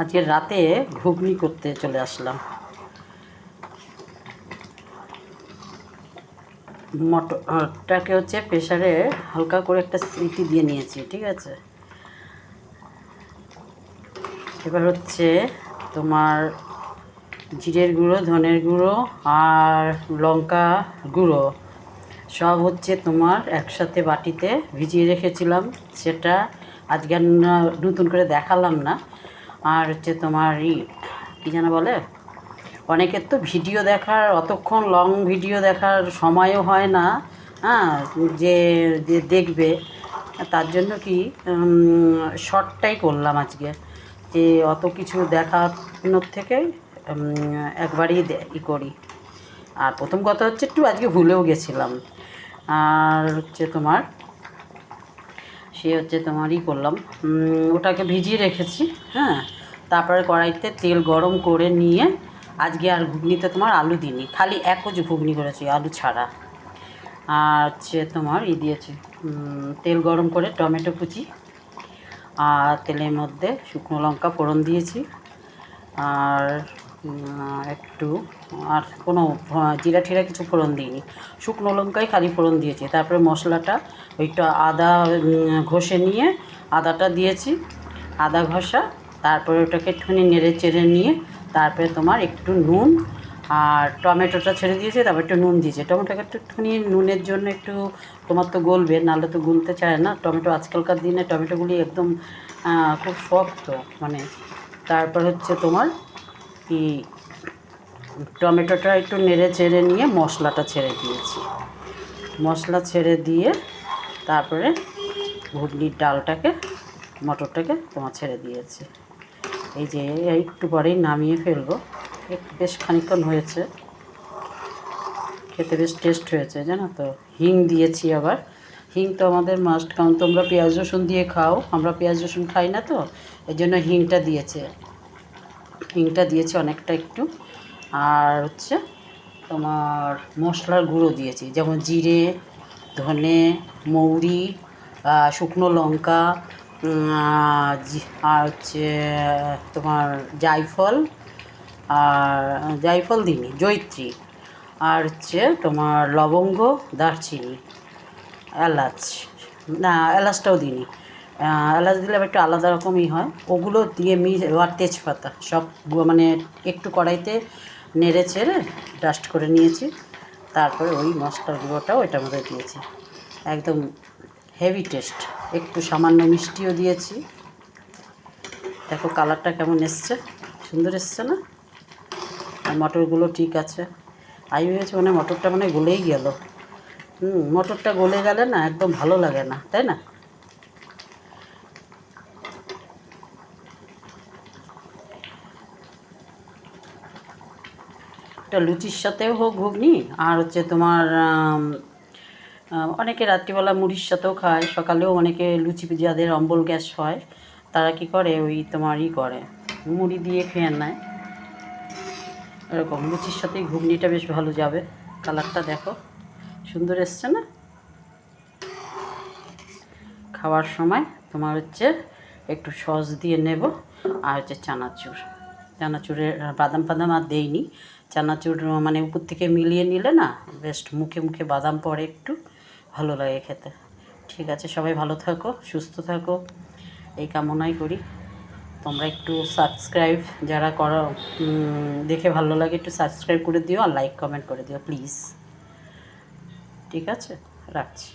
আজকে রাতে ঘুগনি করতে চলে আসলাম। মটরটাকে হচ্ছে প্রেসারে হালকা করে একটা সিটি দিয়ে নিয়েছি, ঠিক আছে। এবার হচ্ছে তোমার জিরের গুঁড়ো, ধনের গুঁড়ো আর লঙ্কা গুঁড়ো সব হচ্ছে তোমার একসাথে বাটিতে ভিজিয়ে রেখেছিলাম। সেটা আজকে নতুন করে দেখালাম না। আর হচ্ছে তোমার কী যেন বলে, অনেকের তো ভিডিও দেখার, অতক্ষণ লং ভিডিও দেখার সময়ও হয় না, হ্যাঁ, যে দেখবে। তার জন্য কি শর্টটাই করলাম আজকে, যে অত কিছু দেখানোর থেকে একবারই করি। আর প্রথম কথা হচ্ছে একটু আজকে ভুলেও গেছিলাম। আর হচ্ছে তোমার করলাম, ওটাকে ভিজিয়ে রেখেছি। হ্যাঁ, তারপরে কড়াইতে তেল গরম করে নিয়ে আজকে আর ঘুগনিতে তোমার আলু দিইনি, খালি একজ ঘুগনি করেছি আলু ছাড়া। আর হচ্ছে তোমার দিয়েছি তেল গরম করে টমেটো কুচি আর তেলের মধ্যে শুকনো লঙ্কা ফোড়ন দিয়েছি। আর একটু আর কোনো জিরা ঠিরা কিছু ফোড়ন দিইনি, শুকনো লঙ্কাই খালি ফোড়ন দিয়েছি। তারপরে মশলাটা ওইটা আদা ঘষে নিয়ে আদাটা দিয়েছি, আদা ঘষা। তারপরে ওটাকে একটুখানি নেড়ে চেড়ে নিয়ে তারপরে তোমার একটু নুন আর টমেটোটা ছেড়ে দিয়েছি, তারপর একটু নুন দিয়েছি। টমেটোটা একটুখানি নুনের জন্য একটু তোমার তো গলবে, নাহলে তো গুলতে চায় না টমেটো। আজকালকার দিনে টমেটোগুলি একদম খুব শক্ত মানে। তারপর হচ্ছে তোমার কি টমেটোটা একটু নেড়ে চেড়ে নিয়ে মশলাটা ছেড়ে দিয়েছি। মশলা ছেড়ে দিয়ে তারপরে ঘুগনির ডালটাকে, মটরটাকে তোমার ছেড়ে দিয়েছি। এই যে একটু পরেই নামিয়ে ফেলবো। বেশ খানিকক্ষণ হয়েছে, খেতে বেশ টেস্ট হয়েছে জানো তো। হিং দিয়েছি আবার, হিং তো আমাদের মাস্ট, কারণ তোমরা পেঁয়াজ রসুন দিয়ে খাও, আমরা পেঁয়াজ রসুন খাই না, তো এই জন্য হিংটা দিয়েছি অনেকটা একটু। আর হচ্ছে তোমার মশলার গুঁড়ো দিয়েছি, যেমন জিরে, ধনে, মৌরি, শুকনো লঙ্কা, আর হচ্ছে তোমার জায়ফল দিইনি, জয়িত্রী, আর হচ্ছে তোমার লবঙ্গ, দারচিনি, এলাচ, না এলাচটাও দিইনি। এলাচ দিলে আবার একটু আলাদা রকমই হয়। ওগুলো দিয়ে আর তেজপাতা সব মানে একটু কড়াইতে নেড়ে চেড়ে ডাস্ট করে নিয়েছি। তারপরে ওই মশলার গুঁড়োটাও ওইটার মধ্যে দিয়েছি, একদম হেভি টেস্ট। একটু সামান্য মিষ্টিও দিয়েছি। দেখো কালারটা কেমন এসছে, সুন্দর এসছে না? আর মটরগুলো ঠিক আছে। আমি ভেবেছি মানে মটরটা মানে গলেই গেল। মটরটা গলে গেলে না একদম ভালো লাগে না, তাই না? এটা লুচির সাথেও হোক ঘুগনি, আর হচ্ছে তোমার অনেকে রাত্রিবেলা মুড়ির সাথেও খায়, সকালেও অনেকে লুচি, যাদের অম্বল গ্যাস হয় তারা কি করে ওই তোমার করে মুড়ি দিয়ে খেয়ে নেয়। এরকম লুচির সাথেই ঘুগনিটা বেশ ভালো যাবে। কালারটা দেখো সুন্দর এসছে না? খাওয়ার সময় তোমার হচ্ছে একটু সস দিয়ে নেব। আর হচ্ছে চানাচুরের বাদাম ফাদাম আর দেইনি। চানাচুর মানে উপর থেকে মিলিয়ে নিলে না বেশ মুখে মুখে বাদাম পড়ে, একটু ভালো লাগে খেতে। ঠিক আছে, সবাই ভালো থাকো, সুস্থ থাকো, এই কামনাই করি। তোমরা একটু সাবস্ক্রাইব যারা করো, দেখে ভালো লাগে একটু সাবস্ক্রাইব করে দিও আর লাইক কমেন্ট করে দিও প্লিজ। ঠিক আছে, রাখছি।